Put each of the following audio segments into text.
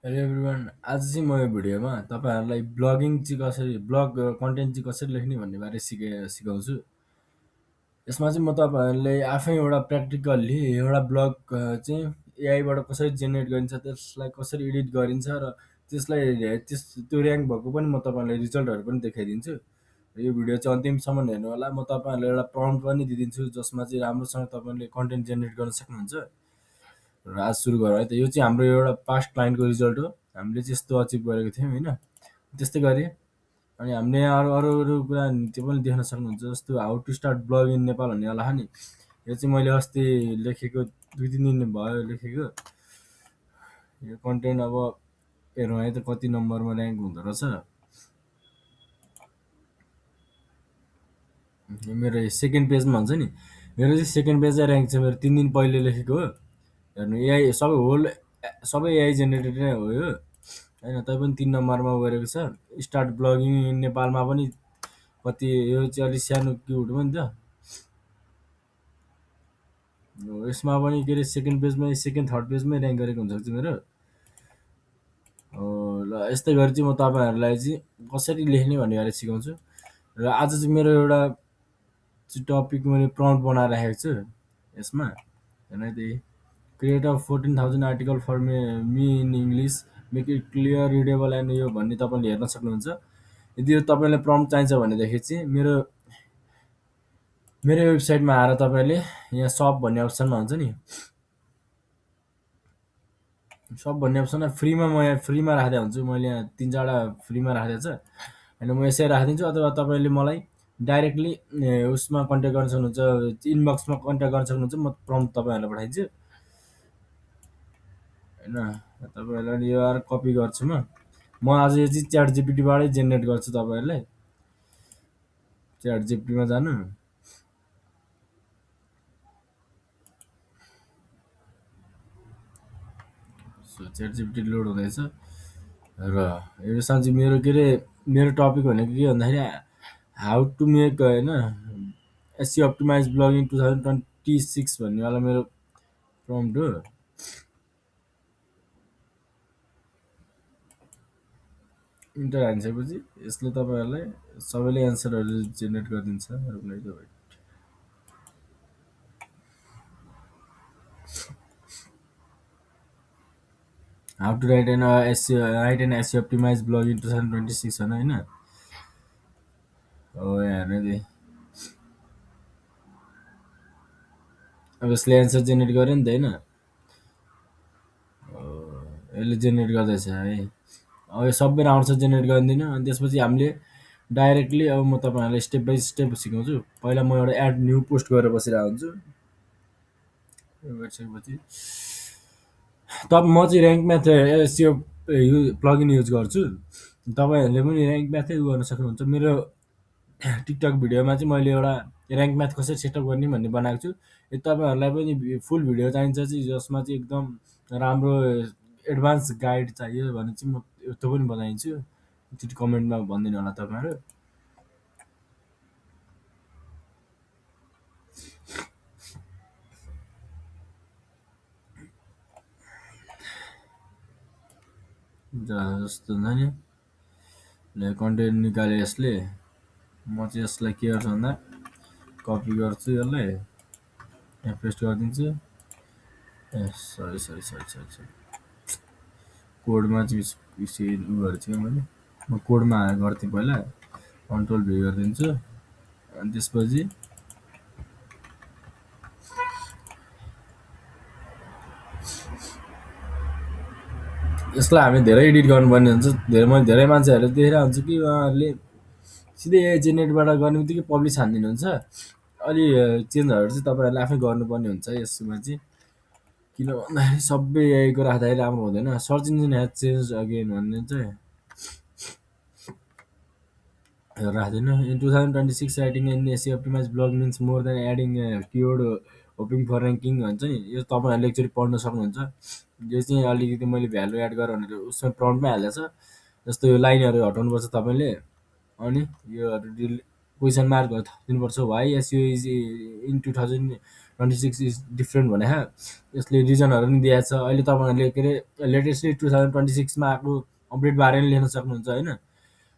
Hello everyone, आज चाहिँ म यो भिडियोमा तपाईँहरूलाई ब्लगिङ चाहिँ कसरी कन्टेन्ट चाहिँ कसरी लेख्ने भन्ने बारे सिकाउँछु। यसमा चाहिँ म तपाईँहरूलाई आफै एउटा प्र्याक्टिकल्ली एउटा ब्लग चाहिँ एआईबाट कसरी जेनेरेट गरिन्छ, त्यसलाई कसरी एडिट गरिन्छ र त्यसलाई त्यो ऱ्याङ्क भएको पनि म तपाईँहरूलाई रिजल्टहरू पनि देखाइदिन्छु। र यो भिडियो चाहिँ अन्तिमसम्म हेर्नु होला। म तपाईँहरूलाई एउटा प्रम्प्ट पनि दिइदिन्छु जसमा चाहिँ राम्रोसँग तपाईँले कन्टेन्ट जेनेरेट गर्न सक्नुहुन्छ। र आज सुरु गरौँ है त। यो चाहिँ हाम्रो एउटा पास्ट क्लाइन्टको रिजल्ट हो। हामीले चाहिँ यस्तो अचिभ गरेको थियौँ होइन। त्यस्तै गरी अनि हामीले यहाँ अरू अरू अरू कुरा त्यो पनि देख्न सक्नुहुन्छ। जस्तो how to start blog in Nepal भन्ने होला नि। यो चाहिँ मैले अस्ति लेखेको 2-3 दिन भयो लेखेको। यो कन्टेन्ट अब हेरौँ है त कति नम्बरमा ऱ्याङ्क हुँदो रहेछ। यो मेरो सेकेन्ड पेजमा हुन्छ नि। मेरो चाहिँ सेकेन्ड पेजमा ऱ्याङ्क छ। मेरो 3 दिन पहिले लेखेको हो। हेर्नु एआई सबै एआई जेनेरेटेड नै हो यो होइन। तैपनि 3 नम्बरमा गरेको छ। स्टार्ट ब्लगिङ इन नेपालमा पनि कति यो चाहिँ अलिक सानो क्युट हो नि त। यसमा पनि के अरे सेकेन्ड पेजमै सेकेन्ड थर्ड पेजमै ऱ्याङ्क गरेको हुनसक्छ मेरो। ल यस्तै गरी चाहिँ म तपाईँहरूलाई चाहिँ कसरी लेख्ने भन्ने बारे सिकाउँछु। र आज चाहिँ मेरो एउटा टपिक मैले प्रम्प्ट बनाएर राखेको छु यसमा। हेर्नु है त्यही create a 14,000 article for me in English, make it clear readable and यो भन्ने तपाईँले हेर्न सक्नुहुन्छ। यदि यो तपाईँलाई प्रम्प्ट चाहिन्छ भनेदेखि चाहिँ मेरो मेरो वेबसाइटमा आएर तपाईँले यहाँ सप भन्ने अप्सनमा हुन्छ नि, सप भन्ने अप्सनमा फ्रीमा म यहाँ फ्रीमा राख्दै हुन्छु। मैले यहाँ 3-4वटा फ्रीमा राखेको छ होइन। म यसै राखिदिन्छु अथवा तपाईँले मलाई डाइरेक्टली उसमा कन्ट्याक्ट गर्न सक्नुहुन्छ, इनबक्समा कन्ट्याक्ट गर्न सक्नुहुन्छ। म प्रम्प्ट तपाईँहरूलाई पठाइदिन्छु होइन। तपाईँहरूलाई यो कपी गर्छु म आज यो चाहिँ च्याट जिपिटीबाटै जेनेरेट गर्छु। तपाईँहरूलाई च्याट जिपिटीमा जानु, च्याट जिपिटी लोड हुँदैछ। र यसमा चाहिँ मेरो के अरे मेरो टपिक भनेको के भन्दाखेरि हाउ टु मेक होइन एसइओ अप्टिमाइज ब्लगिङ 2026 भन्नेवाला मेरो प्रम्प्ट हो। इन्टर हानिसकेपछि यसले तपाईँहरूलाई सबैले एन्सरहरू जेनेरेट गरिदिन्छ। How to write an SEO optimise blog in 2026 होइन। हो यहाँ हेर्नु अब यसले एन्सर जेनेरेट गर्यो नि त होइन। यसले जेनेरेट गर्दैछ है। अब यो सबै आउँछ जेनेरेट गरिदिनु। अनि त्यसपछि हामीले डाइरेक्टली अब म तपाईँहरूलाई स्टेप बाई स्टेप सिकाउँछु। पहिला म एउटा एड न्यू पोस्ट गरेर बसिरहेको हुन्छु। यो गरिसकेपछि म चाहिँ rank math SEO plugin use गर्छु। तपाईँहरूले पनि ऱ्याङ्क म्याथै गर्न सक्नुहुन्छ। मेरो टिकटक भिडियोमा चाहिँ मैले एउटा ऱ्याङ्क म्याथ कसरी सेटअप गर्ने भन्ने बनाएको छु। यदि तपाईँहरूलाई पनि फुल भिडियो चाहिन्छ चाहिँ जसमा चाहिँ एकदम राम्रो एडभान्स गाइड चाहियो भने चाहिँ म त्यो पनि बनाइदिन्छु। एकचोटि कमेन्टमा भनिदिनु होला तपाईँहरू। जस्तो हुन्छ नि कन्टेन्ट निकाले यसले। म चाहिँ यसलाई के गर्छु भन्दा कपी गर्छु, यसलाई यहाँ पेस्ट गरिदिन्छु। ए sorry sorry sorry sorry sorry कोडमा चाहिँ उ गरेको छु मैले। म कोडमा गर्थेँ पहिला, कन्ट्रोल भी गरिदिन्छु। अनि त्यसपछि यसलाई हामी धेरै एडिट गर्नुपर्ने हुन्छ। मैले धेरै मान्छेहरूले देखिरहेको हुन्छु कि उहाँहरूले सिधै जेनेरेटबाट गर्ने बित्तिकै पब्लिस हानिदिनुहुन्छ। अलि चेन्जहरू चाहिँ तपाईँहरूले आफै गर्नुपर्ने हुन्छ यसमा चाहिँ। किन भन्दाखेरि सबै एआईको राख्दाखेरि राम्रो हुँदैन। Search engine has change again भन्ने चाहिँ राख्दिनँ। In 2026 writing an SEO optimise blog means more than adding keyword hoping for ranking भन्छ नि। यो तपाईँहरूले एकचोटि पढ्न सक्नुहुन्छ। यो चाहिँ अलिकति मैले भ्यालु एड गरेर भनेर उसमा प्रम्प्टमै हालेको छ। जस्तो यो लाइनहरू हटाउनुपर्छ तपाईँले। अनि यो क्वेसन मार्कहरू थपिदिनुपर्छ। Why SEO is in 2000 26 is different भने यसले रिजनहरू पनि दिएको छ। अहिले तपाईँहरूले के अरे लेटेस्टली 2026मा आएको अपडेट बारे पनि लेख्न सक्नुहुन्छ होइन।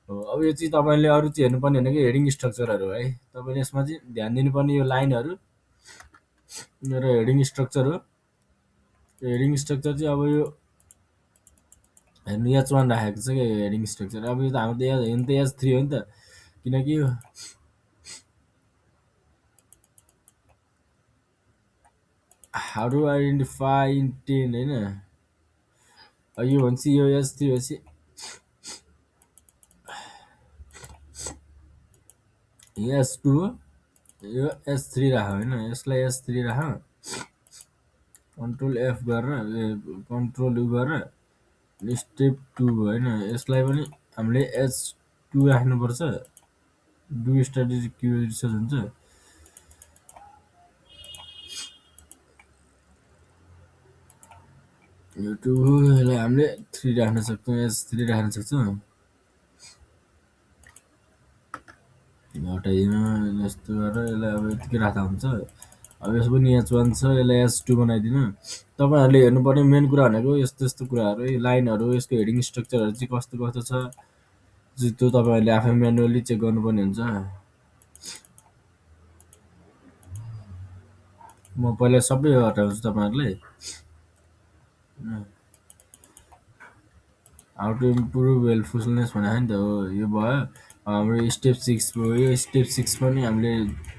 हो अब यो चाहिँ तपाईँले अरू चाहिँ हेर्नुपर्ने होइन कि हेडिङ स्ट्रक्चरहरू है। तपाईँले यसमा चाहिँ ध्यान दिनुपर्ने यो लाइनहरू र हेडिङ स्ट्रक्चर हो। यो हेडिङ स्ट्रक्चर चाहिँ अब यो हेर्नु H1 राखेको छ क्या हेडिङ स्ट्रक्चर। अब यो त हाम्रो त हेर्नु त H3 हो नि त, किनकि यो हाउ टु आइडेन्टिफाई इन्टेन्ट होइन। यो भन्छ यो H3 भनेपछि H2 हो, यो H3 राख होइन। यसलाई H3 राख, कन्ट्रोल F गरेर कन्ट्रोल U गरेर स्टेप 2 होइन। यसलाई पनि हामीले H2 राख्नुपर्छ। डु स्ट्राटेजिक क्यु रिसर्च हुन्छ। यो 2 यसलाई हामीले 3 राख्न सक्छौँ, H3 राख्न सक्छौँ। हटाइदिनु यस्तो गरेर यसलाई अब यतिकै राख्दा हुन्छ। अब यसो पनि H1 छ, यसलाई H2 बनाइदिनु। तपाईँहरूले हेर्नुपर्ने मेन कुरा भनेको यस्तो यस्तो कुराहरू, यो लाइनहरू, यसको हेडिङ स्ट्रक्चरहरू चाहिँ कस्तो कस्तो छ त्यो तपाईँहरूले आफै म्यानुअली चेक गर्नुपर्ने हुन्छ। म पहिला सबै हटाउँछु तपाईँहरूलाई। हाउ टु इम्प्रुभ हेल्पफुलनेस भनेको नि त हो, यो भयो हाम्रो स्टेप 6 भयो। यो स्टेप 6 पनि हामीले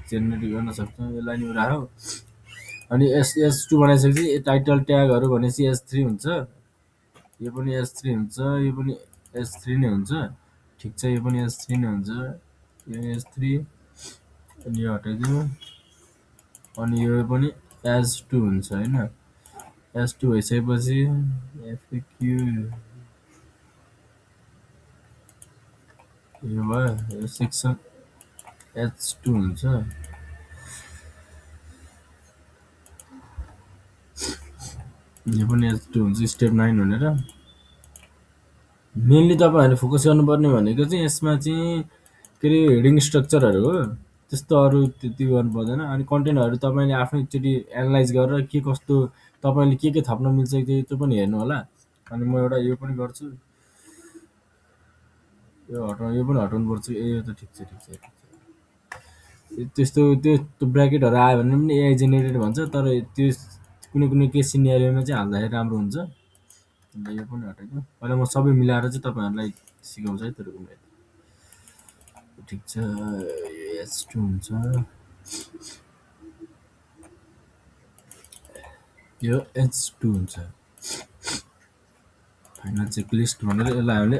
जेनेरेट गर्न सक्छौँ। यसलाई नि राखौँ अनि H2 बनाइसकेपछि टाइटल ट्यागहरू भनेपछि H3 हुन्छ, यो पनि H3 हुन्छ, यो पनि H3 नै हुन्छ। ठिक छ, यो पनि H3 नै हुन्छ, यो H3 अनि यो हटाइदिउँ अनि यो पनि H2 हुन्छ होइन। H2 भइसकेपछि FAQ यो भयो, यो सेक्सन H2 हुन्छ। यो पनि H2 हुन्छ, स्टेप 9 भनेर। मेनली तपाईँहरूले फोकस गर्नुपर्ने भनेको चाहिँ यसमा चाहिँ के अरे हेडिङ स्ट्रक्चरहरू हो, त्यस्तो अरू त्यति गर्नु पर्दैन। अनि कन्टेन्टहरू तपाईँले आफै एकचोटि एनालाइज गरेर के कस्तो तपाईँले के थप्न मिल्छ त्यो पनि हेर्नु होला। अनि म एउटा यो पनि गर्छु, यो हटाउनु, यो पनि हटाउनु पर्छ। ए यो त ठिक छ ठिक छ ठिक छ। त्यस्तो त्यो ब्राकेटहरू आयो भने पनि एआई जेनेरेटेड भन्छ, तर त्यो कुनै कुनै केस सिनेरियोमा चाहिँ हाल्दाखेरि राम्रो हुन्छ। अन्त यो पनि हटाइदिउँ। पहिला म सबै मिलाएर चाहिँ तपाईँहरूलाई सिकाउँछु है। तर कुनै ठिक छ, यो H2 हुन्छ, यो H2 हुन्छ। फाइनल चेकलिस्ट भनेर यसलाई हामीले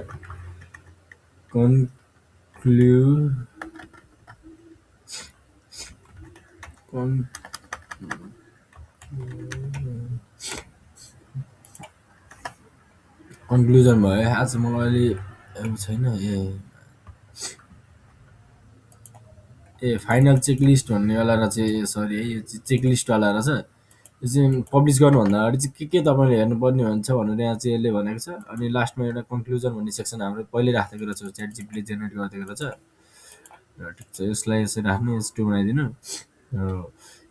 कन्क्लुजन भयो। आज मलाई अहिले छैन फाइनल चेकलिस्ट भन्नेवाला रहेछ। सरी है, यो चाहिँ चेकलिस्टवाला रहेछ। यो चाहिँ पब्लिस गर्नुभन्दा अगाडि चाहिँ के तपाईँले हेर्नुपर्ने हुन्छ भनेर यहाँ चाहिँ यसले भनेको छ। अनि लास्टमा एउटा कन्क्लुजन भन्ने सेक्सन हाम्रो पहिल्यै राखिदिएको रहेछ, च्याट जिपीले जेनेरेट गरिदिएको रहेछ। र ठिक छ, यसलाई यसरी राख्ने, H2 बनाइदिनु।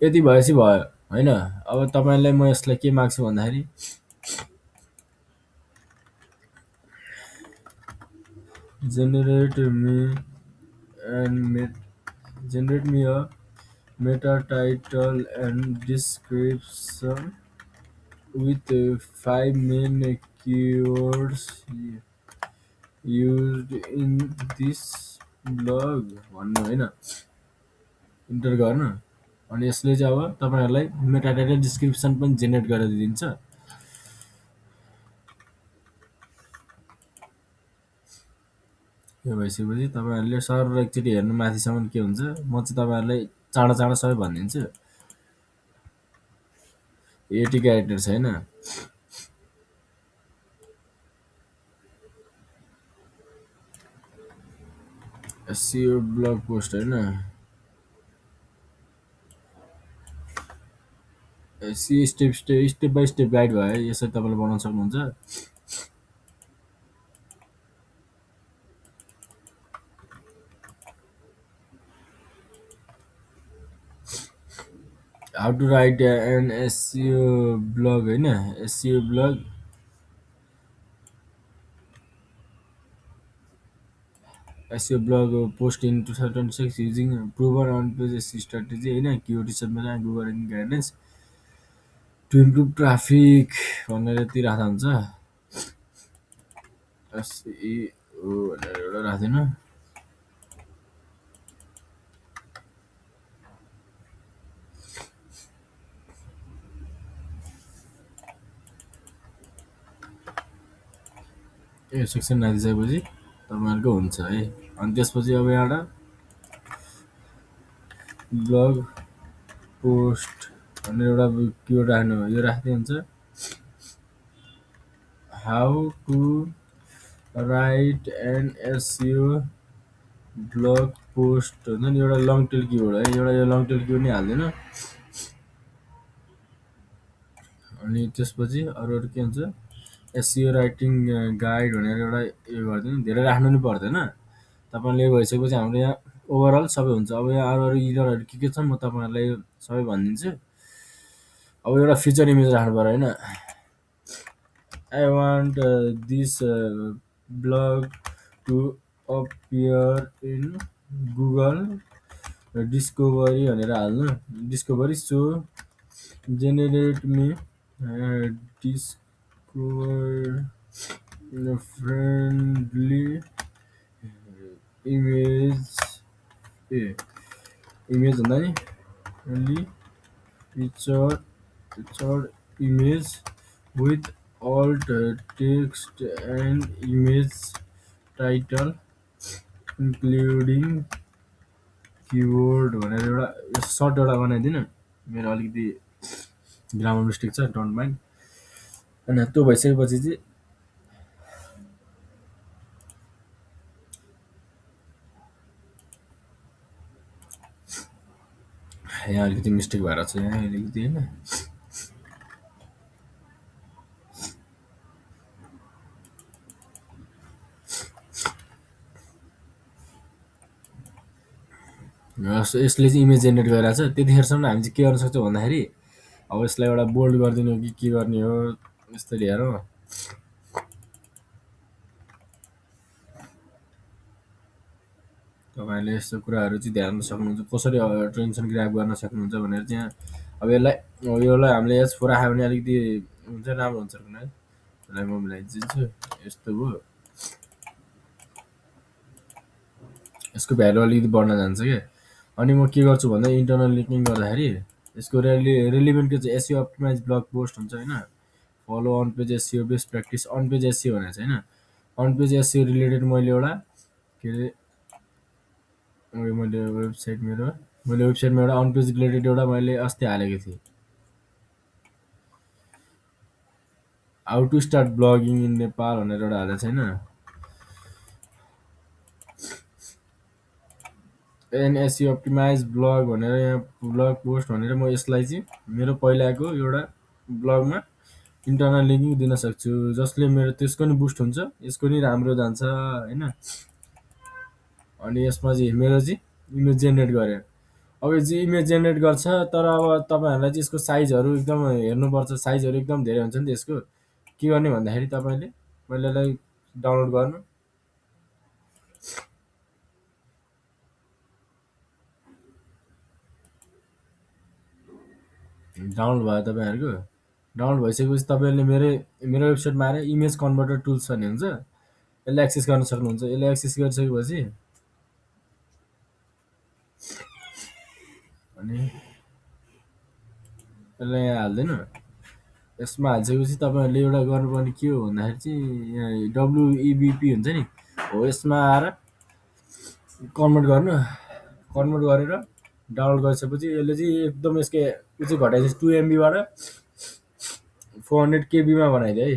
यति भएपछि भयो होइन। अब तपाईँलाई म यसलाई के माग्छु भन्दाखेरि generate me a meta title and description with 5 main keywords used in this blog भन्नु होइन, इन्टर गर्नु। अनि यसले चाहिँ अब तपाईँहरूलाई मेटा टाइटल डिस्क्रिप्सन पनि जेनेरेट गरेर दिन्छ। यो भइसकेपछि तपाईँहरूले सर एकचोटि हेर्नु माथिसम्म के हुन्छ। म चाहिँ तपाईँहरूलाई चाँडो चाँडो सबै भनिदिन्छु। 80 क्यारेक्टर छ होइन। SEO ब्लग पोस्ट होइन, स्टेप बाई स्टेप गाइड भयो है। यसरी तपाईँले बनाउन सक्नुहुन्छ। How to write an SEO blog होइन SEO blog SEO blog post in 2026 using proven on page SEO strategy होइन किवर्ड रिसर्चमा Google guidelines to improve traffic भनेर यति राख्दा हुन्छ एसइओ भनेर एउटा राख्दैन यो सेक्सन राखिसकेपछि तपाईँहरूको हुन्छ है अनि त्यसपछि अब यहाँबाट ब्लग पोस्ट भनेर एउटा किवर्ड राख्नु यो राख्दै हुन्छ how to write an SEO blog post हुन्छ नि एउटा लङ टेल किवर्ड है एउटा यो लङ टेल किवर्ड नि हाल्दैन अनि त्यसपछि अरू के हुन्छ एसइओ राइटिङ गाइड भनेर एउटा यो गरिदिनु धेरै राख्नु नि पर्दैन तपाईँले यो भइसकेपछि हाम्रो यहाँ ओभरअल सबै हुन्छ अब यहाँ अरू अरू इररहरू के छ म तपाईँहरूलाई सबै भनिदिन्छु अब एउटा फिचर इमेज राख्नु पर्यो होइन I want this blog to appear in Google discovery भनेर हाल्नु discovery so generate me discover friendly image a image भन्दा नि friendly featured image with alt text and image title including keyword भनेर एउटा short एउटा बनाइदिनु मेरो अलिकति ग्रामर मिस्टेक छ डोन्ट माइन्ड अनि त्यो भइसकेपछि चाहिँ यहाँ अलिकति मिस्टेक भएर छ यहाँ अलिकति होइन यसले चाहिँ इमेज जेनेरेट गरिरहेको छ त्यतिखेरसम्म हामी चाहिँ के गर्न सक्छौँ भन्दाखेरि अब यसलाई एउटा बोल्ड गरिदिनु हो कि के गर्ने हो यसरी हेरौँ तपाईँले यस्तो कुराहरू चाहिँ ध्यान सक्नुहुन्छ कसरी टेन्सन ग्राफ गर्न सक्नुहुन्छ भनेर चाहिँ अब यसलाई हामीले एच4 राख्यो भने अलिकति हुन्छ राम्रो हुन्छ भने यसलाई म मिलाइदिन्छु यस्तो भयो यसको भ्यालु अलिकति बढ्न जान्छ क्या अनि म के गर्छु भन्दा इन्टरनल लिङ्किङ गर्दाखेरि यसको रेलिभेन्ट के चाहिँ एसइओ अप्टिमाइज ब्लग पोस्ट हुन्छ होइन follow on page SEO best practice on page SEO भनेको छ होइन अन पेज एसइओ रिलेटेड मैले एउटा के अरे मैले वेबसाइटमा एउटा अन पेज रिलेटेड एउटा मैले अस्ति हालेको थिएँ how to start blogging in Nepal भनेर एउटा हालेको छैन एनएससी अप्टिमाइज ब्लग भनेर यहाँ ब्लग पोस्ट भनेर म यसलाई चाहिँ मेरो पहिलाको एउटा ब्लगमा इन्टरनल लिङ्किङ दिन सक्छु जसले मेरो त्यसको नि बुस्ट हुन्छ यसको नि राम्रो जान्छ होइन अनि यसमा चाहिँ मेरो चाहिँ इमेज जेनेरेट गरेँ अब यो चाहिँ इमेज जेनेरेट गर्छ तर अब तपाईँहरूलाई चाहिँ यसको साइजहरू एकदम हेर्नुपर्छ साइजहरू एकदम धेरै हुन्छ नि त यसको के गर्ने भन्दाखेरि तपाईँले पहिला यसलाई डाउनलोड गर्नु डाउनलोड भयो तपाईँहरूको डाउनलोड भइसकेपछि तपाईँले मेरो वेबसाइटमा आएर इमेज कन्भर्टर टुल्स भन्ने हुन्छ यसलाई एक्सेस गर्न सक्नुहुन्छ यसलाई एक्सेस गरिसकेपछि अनि यसलाई यहाँ हाल्दैन यसमा हालिसकेपछि तपाईँहरूले एउटा गर्नुपर्ने के हो भन्दाखेरि चाहिँ यहाँ डब्लुइबिपी हुन्छ नि हो यसमा आएर कन्भर्ट गरेर डाउनलोड गरिसकेपछि यसले चाहिँ एकदम यसको ऊ चाहिँ घटाइदिएपछि 2 MBबाट 400 KBमा बनाइदियो है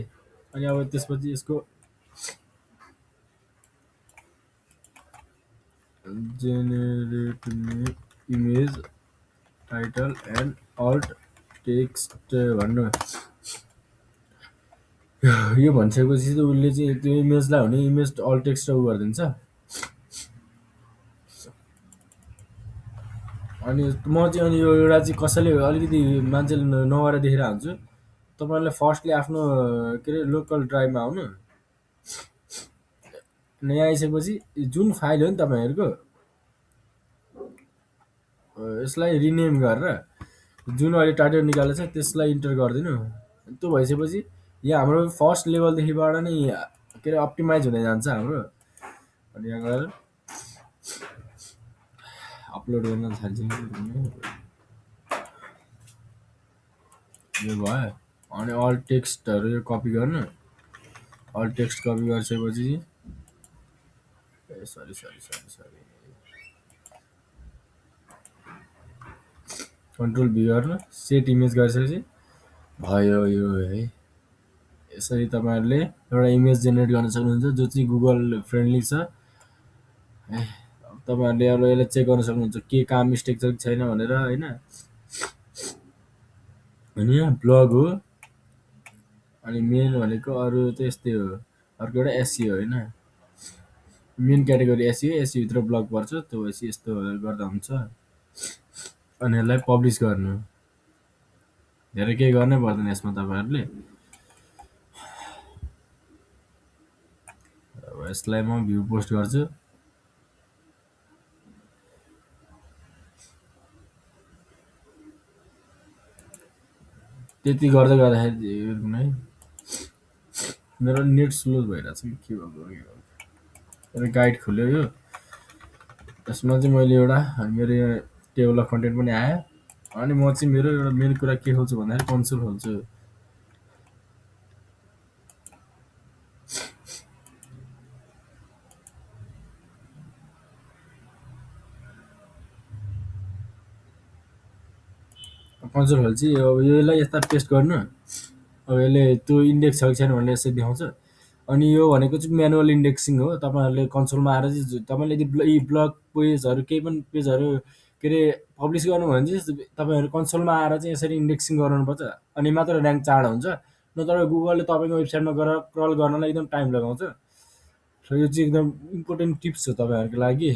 अनि अब त्यसपछि यसको generate image title and alt text भन्नु यो भनिसकेपछि चाहिँ उसले चाहिँ त्यो इमेजलाई हुने इमेज अल्ट टेक्स्ट उ गरिदिन्छ अनि म चाहिँ अनि यो एउटा चाहिँ कसैले अलिकति मान्छेले नगरेर देखिरहेको हुन्छु। तपाईँहरूले फर्स्टली आफ्नो के अरे लोकल ड्राइभमा आउनु। अनि यहाँ आइसकेपछि जुन फाइल हो नि तपाईँहरूको यसलाई रिनेम गरेर जुन अहिले टाइटल निकालेको छ त्यसलाई इन्टर गरिदिनु। त्यो भइसकेपछि यहाँ हाम्रो फर्स्ट लेभलदेखिबाट नै के अरे अप्टिमाइज हुँदै जान्छ हाम्रो। अनि यहाँ गएर अपलोड गर्न थाल्छ। यो भयो। अनि अल टेक्स्टहरू यो कपी गर्नु। अल टेक्स्ट कपी गरिसकेपछि ए sorry sorry sorry sorry control V गर्नु। सेट इमेज गरिसकेपछि भयो यो है। यसरी तपाईँहरूले एउटा इमेज जेनेरेट गर्न सक्नुहुन्छ जो चाहिँ गुगल फ्रेन्डली छ। ए तपाईँहरूले अब यसलाई चेक गर्न सक्नुहुन्छ के काम मिस्टेक छ कि छैन भनेर होइन। अनि यहाँ ब्लग हो। अनि मेन भनेको अरू त यस्तै हो। अर्को एउटा एसइओ होइन। मेन क्याटेगोरी एसइओ, एसइओभित्र ब्लग पर्छ। त्यो भएपछि यस्तो गर्दा हुन्छ। अनि यसलाई पब्लिस गर्नु। धेरै केही गर्नै पर्दैन यसमा तपाईँहरूले। अब यसलाई म भ्यू पोस्ट गर्छु। त्यति गर्दै गर्दाखेरि है मेरो नेट स्लो भइरहेछ कि के भएको। मेरो गाइड खुल्यो यो। यसमा चाहिँ मैले एउटा मेरो यहाँ टेबल अफ कन्टेन्ट पनि आयो। अनि म चाहिँ मेरो एउटा मेन कुरा के खोल्छु भन्दाखेरि कन्सोल खोल्छु। कन्सोल खोल्छु। अब यसलाई यस्ता पेस्ट गर्नु। अब यसले त्यो इन्डेक्स छ कि छैन भनेर यसरी देखाउँछ। अनि यो भनेको चाहिँ म्यानुअल इन्डेक्सिङ हो। तपाईँहरूले कन्सोलमा आएर चाहिँ तपाईँले यदि यी ब्लग पेजहरू केही पनि पेजहरू के अरे पब्लिस गर्नु भने चाहिँ तपाईँहरू कन्सोलमा आएर चाहिँ यसरी इन्डेक्सिङ गराउनुपर्छ। अनि मात्र ऱ्याङ्क चाँडो हुन्छ। नत्र गुगलले तपाईँको वेबसाइटमा गएर क्रल गर्नलाई एकदम टाइम लगाउँछ। र यो चाहिँ एकदम इम्पोर्टेन्ट टिप्स हो तपाईँहरूको लागि।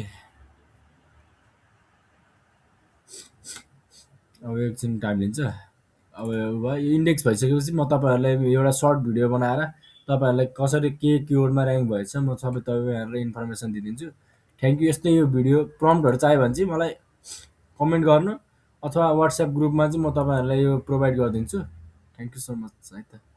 अब एकछिन टाइम लिन्छ। अब भयो यो इन्डेक्स भइसकेपछि म तपाईँहरूलाई एउटा सर्ट भिडियो बनाएर तपाईँहरूलाई कसरी के किवर्डमा ऱ्याङ्क भएछ म सबै तपाईँहरूलाई इन्फर्मेसन दिइदिन्छु। Thank you. यस्तै यो भिडियो प्रम्प्टहरू चाहियो भने चाहिँ मलाई कमेन्ट गर्नु अथवा वाट्सएप ग्रुपमा चाहिँ म तपाईँहरूलाई यो प्रोभाइड गरिदिन्छु। थ्याङ्क यू सो मच है त।